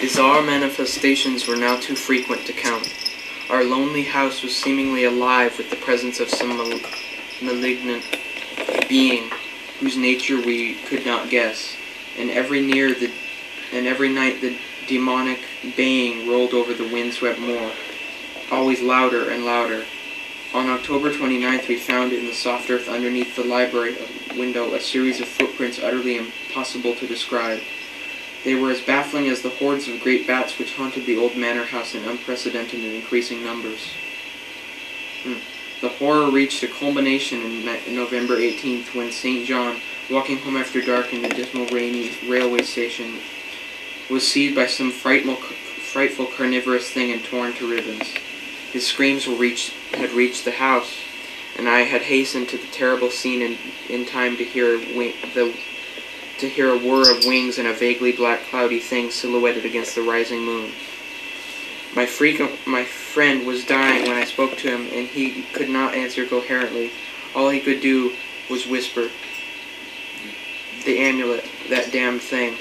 Bizarre manifestations were now too frequent to count. Our lonely house was seemingly alive with the presence of some malignant being whose nature we could not guess, and every night the demonic baying rolled over the windswept moor, always louder and louder. On October 29th, we found in the soft earth underneath the library window a series of footprints utterly impossible to describe. They were as baffling as the hordes of great bats which haunted the old manor house in unprecedented and increasing numbers. The horror reached a culmination in November 18th, when St. John, walking home after dark in the dismal, rainy railway station, was seized by some frightful carnivorous thing and torn to ribbons. His screams had reached the house, and I had hastened to the terrible scene in time to hear a whir of wings and a vaguely black cloudy thing silhouetted against the rising moon. My friend was dying when I spoke to him, and he could not answer coherently. All he could do was whisper, "The amulet, that damned thing."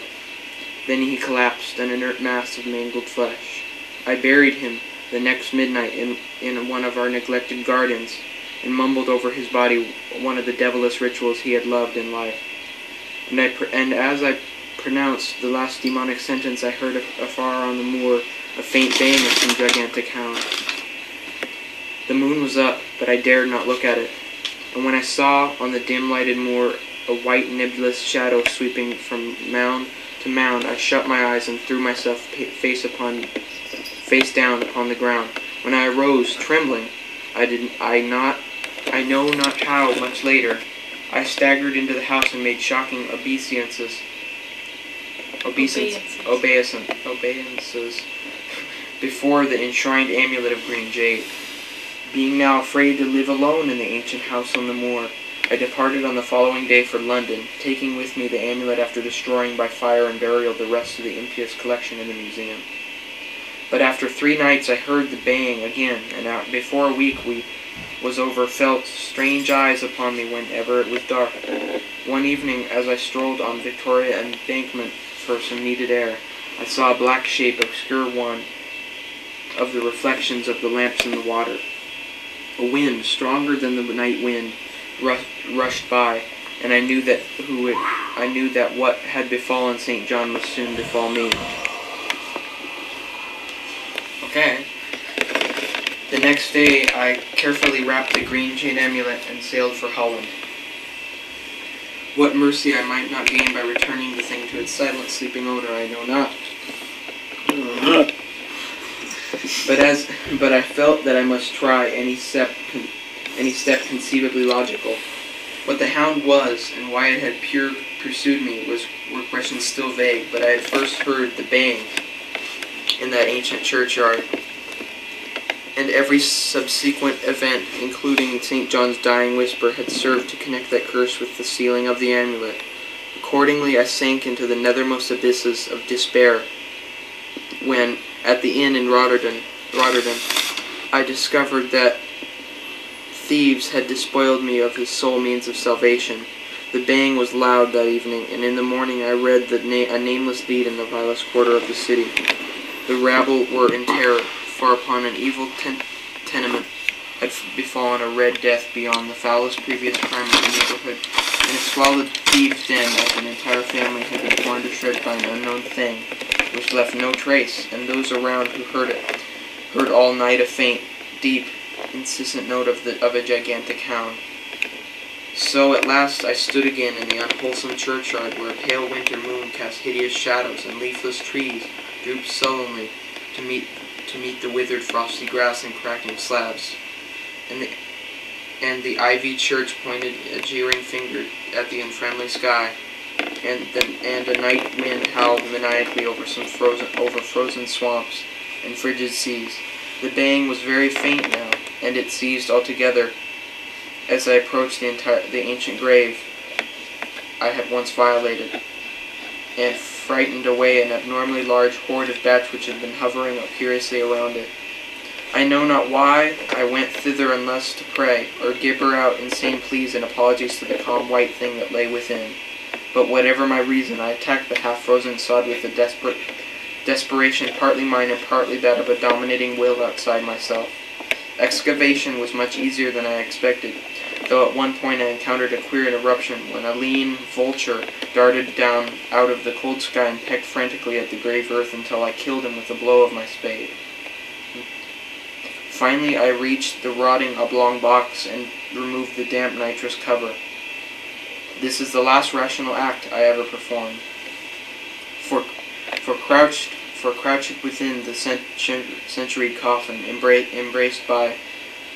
Then he collapsed, an inert mass of mangled flesh. I buried him the next midnight in one of our neglected gardens, and mumbled over his body one of the devilish rituals he had loved in life. And as I pronounced the last demonic sentence, I heard afar on the moor a faint baying of some gigantic hound. The moon was up, but I dared not look at it, and when I saw on the dim-lighted moor a white nebulous shadow sweeping from mound to mound, I shut my eyes and threw myself face down upon the ground. When I arose, trembling, I know not how much later, I staggered into the house and made shocking obeisances before the enshrined amulet of green jade. Being now afraid to live alone in the ancient house on the moor, I departed on the following day for London, taking with me the amulet after destroying by fire and burial the rest of the impious collection in the museum. But after 3 nights I heard the baying again, and before a week was over, felt strange eyes upon me whenever it was dark. One evening, as I strolled on Victoria Embankment for some needed air, I saw a black shape obscure one of the reflections of the lamps in the water. A wind, stronger than the night wind, rushed by, and I knew that what had befallen St. John must soon befall me. Okay. The next day, I carefully wrapped the green jade amulet and sailed for Holland. What mercy I might not gain by returning the thing to its silent sleeping owner, I know not. But I felt that I must try any step conceivably logical. What the hound was, and why it had pursued me, were questions still vague, but I had first heard the baying in that ancient churchyard, and every subsequent event, including St. John's dying whisper, had served to connect that curse with the sealing of the amulet. Accordingly, I sank into the nethermost abysses of despair when, at the inn in Rotterdam, I discovered that thieves had despoiled me of his sole means of salvation. The baying was loud that evening, and in the morning I read a nameless deed in the vilest quarter of the city. The rabble were in terror, for upon an evil tenement had befallen a red death beyond the foulest previous crime of the neighborhood. In a squalid thieves' den, as an entire family had been torn to shreds by an unknown thing, which left no trace, and those around who heard it heard all night a faint, deep, insistent note of a gigantic hound. So at last I stood again in the unwholesome churchyard, where a pale winter moon cast hideous shadows, and leafless trees drooped sullenly to meet the withered frosty grass and cracking slabs, and the ivied church pointed a jeering finger at the unfriendly sky, and a night wind howled maniacally over frozen swamps and frigid seas. The baying was very faint now, and it ceased altogether as I approached the ancient grave I had once violated, and frightened away an abnormally large horde of bats which had been hovering curiously around it. I know not why I went thither unless to pray, or gibber out insane pleas and apologies to the calm white thing that lay within. But whatever my reason, I attacked the half-frozen sod with a desperate desperation partly mine and partly that of a dominating will outside myself. Excavation was much easier than I expected, though at one point I encountered a queer interruption when a lean vulture darted down out of the cold sky and pecked frantically at the grave earth until I killed him with a blow of my spade. Finally, I reached the rotting oblong box and removed the damp nitrous cover. This is the last rational act I ever performed. For crouched within the centuried coffin, embraced by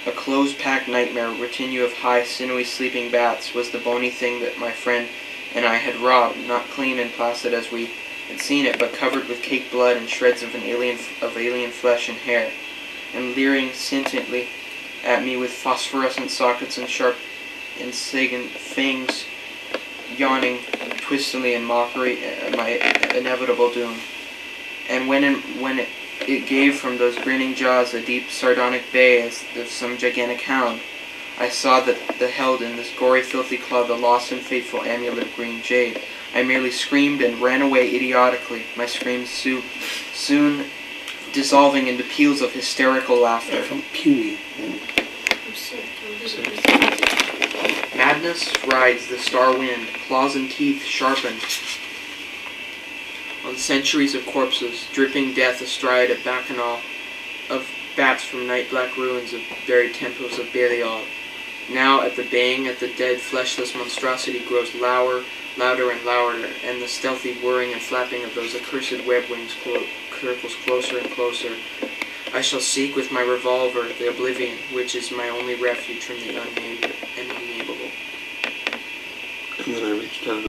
a close-packed nightmare retinue of high, sinewy sleeping bats, was the bony thing that my friend and I had robbed, not clean and placid as we had seen it, but covered with caked blood and shreds of alien flesh and hair, and leering sentiently at me with phosphorescent sockets and sharp, instigant fangs, yawning twistily in mockery at my inevitable doom. And when it gave from those grinning jaws a deep sardonic bay as of some gigantic hound, I saw that held in this gory, filthy claw the lost and fateful amulet of green jade. I merely screamed and ran away idiotically, my screams soon dissolving into peals of hysterical laughter. Madness rides the star wind, claws and teeth sharpened on centuries of corpses, dripping death astride a bacchanal of bats from night-black ruins of buried temples of Belial. Now, at the baying at the dead, fleshless monstrosity grows louder and louder, and the stealthy whirring and flapping of those accursed web wings circles closer and closer. I shall seek with my revolver the oblivion, which is my only refuge from the unnamed and unnamable. And then I reached out